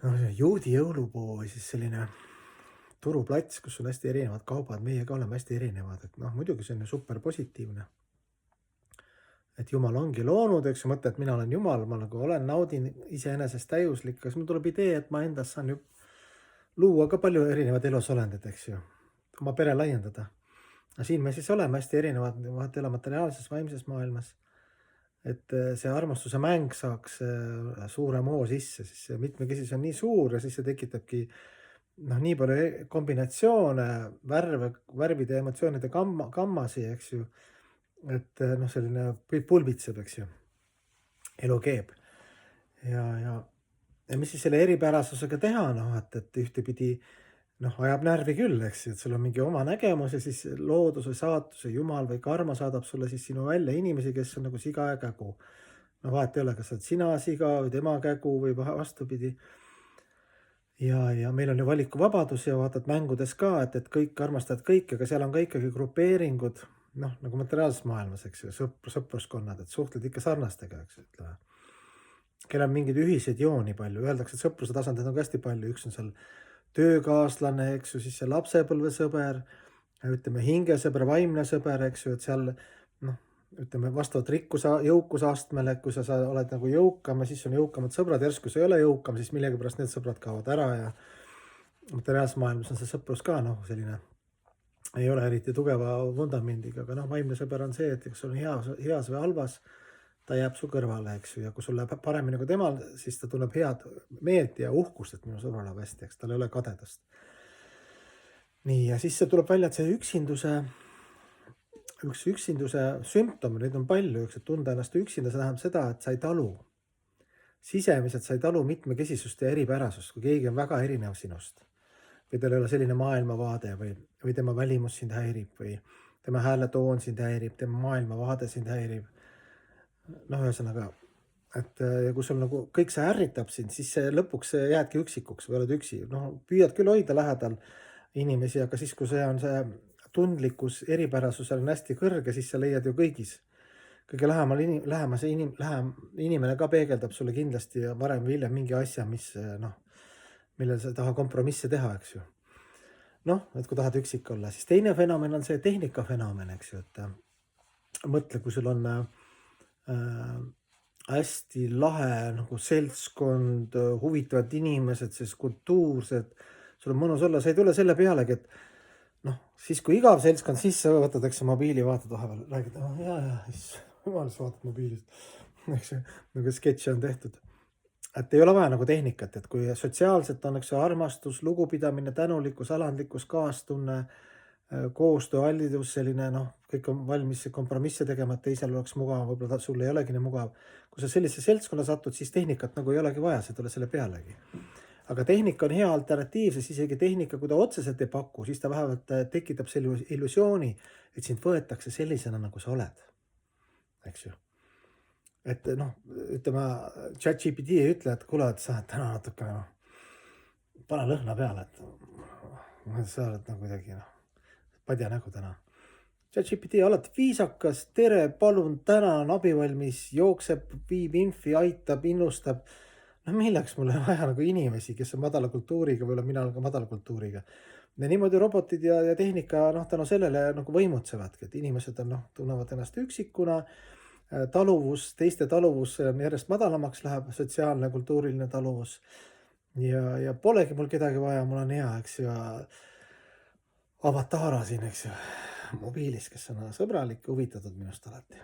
no see juudi jõulupuu või siis selline turuplats, kus on hästi erinevad kaubad, meie ka oleme hästi erinevad, et noh, muidugi see on ju super positiivne. Et Jumal ongi loonud, eks ju, mõte, et mina olen Jumal, ma nagu olen, naudin iseenesest täiuslik, kas mul tuleb idee, et ma endas saan ju luua ka palju erinevaid elusolendid, eks ju, oma pere laiendada. No siin me siis oleme hästi erinevad, vahet ei ole materiaalses, vaimses maailmas. Et see armastuse mäng saaks suurem hoo sisse, siis see mitmekesisus on nii suur ja siis see tekitabki noh, nii palju kombinatsioone, värve, värvide ja emotsioonide kammasi, eks ju. Et noh, selline pulbitseb, eks ju, elu keeb. Ja mis siis selle eripärasusega teha, noh, et ühtepidi noh, ajab närvi küll, eks ju, et sul on mingi oma nägemus ja siis loodus või saatus või jumal või karma saadab sulle siis sinu välja inimesi, kes on nagu siga ja kägu. No vahet ei ole, kas sa oled sina siga või tema kägu või vastupidi. Ja meil on ju valikuvabadus ja vaatad mängudes ka, et kõik armastavad kõike, aga seal on ka ikkagi grupeeringud, noh, nagu materiaalses maailmas, eks ju, sõpruskonnad, et suhtled ikka sarnastega, eks ju, ütleme. Kellel on mingeid ühiseid jooni palju, öeldakse, et sõpruse tasandid on ka hästi palju, üks on seal töökaaslane, eks ju, siis see lapsepõlvesõber, ütleme hingesõber, vaimne sõber, eks ju, et seal noh, ütleme vastavalt jõukusastmele, et kui sa oled nagu jõukam ja siis on jõukamad sõbrad, järsku sa ei ole jõukam, siis millegipärast need sõbrad kaovad ära ja materiaalses maailmas on see sõprus ka noh, selline ei ole eriti tugeva vundamendiga, aga noh, vaimne sõber on see, et kui sul on heas või halvas, ta jääb su kõrvale, eks ju, ja kui sul läheb paremini kui temal, siis ta tunneb head meelt ja uhkust, et minu sõbral läheb hästi, eks tal ei ole kadedust. Nii, ja siis see tuleb välja, et see üksinduse sümptom, neid on palju, eks, et tunda ennast üksinda, see tähendab seda, et sa ei talu. Sisemiselt sa ei talu mitmekesisust ja eripärasust, kui keegi on väga erinev sinust. Või tal ei ole selline maailmavaade või tema välimus sind häirib või tema hääletoon sind häirib, tema maailmavaade sind häirib. Noh, ühesõnaga, et ja kui sul nagu kõik see ärritab sind, siis see lõpuks jäädki üksikuks või oled üksi. Noh, püüad küll hoida lähedal inimesi, aga siis, kui see on see tundlikkus eripärasusel on hästi kõrge, siis sa leiad ju kõigis. Kõige lähemal see inimene ka peegeldab sulle kindlasti ja varem või hiljem mingi asja, mis noh, millel sa ei taha kompromisse teha, eks ju. Noh, et kui tahad üksik olla, siis teine fenomen on see tehnika fenomen, eks ju, et mõtle, kui sul on hästi lahe nagu seltskond, huvitavad inimesed, siis kultuursed, sul on mõnus olla, sa ei tule selle pealegi, et noh, siis kui igav seltskond sisse võtad, eks ju, mobiili vaatad vahepeal, räägid, jumal, sa vaatad mobiilist, eks ju, nagu sketše on tehtud. Et ei ole vaja nagu tehnikat, et kui sotsiaalselt on, eks ju, armastus, lugupidamine, tänulikkus, alandlikkus, kaastunne, koostöö, allidus, selline noh, kõik on valmis kompromisse tegema, et teisel oleks mugav, võib-olla sul ei olegi nii mugav. Kui sa sellise seltskonna satud, siis tehnikat nagu ei olegi vaja, sa ei tule selle pealegi. Aga tehnika on hea alternatiiv, sest isegi tehnika, kui ta otseselt ei paku, siis ta vähemalt tekitab selle illusiooni, et sind võetakse sellisena, nagu sa oled. Eks ju. Et noh, ütleme, ChatGPT ei ütle, et kuule, et sa oled täna natuke pane lõhna peale, et sa oled nagu kuidagi padja nägu täna. ChatGPT alati viisakas, tere, palun, tänan, abivalmis, jookseb, viib infi, aitab, innustab. No milleks mulle vaja nagu inimesi, kes on madala kultuuriga, või mina olen ka madala kultuuriga. Ja niimoodi robotid ja tehnika noh, tänu sellele nagu võimutsevadki, et inimesed on tunnevad ennast üksikuna, taluvus, teiste taluvus on järjest madalamaks läheb, sotsiaalne, kultuuriline taluvus. Ja polegi mul kedagi vaja, mul on hea, eks ju, avatara siin, eks ju, mobiilis, kes on sõbralik, huvitatud minust alati.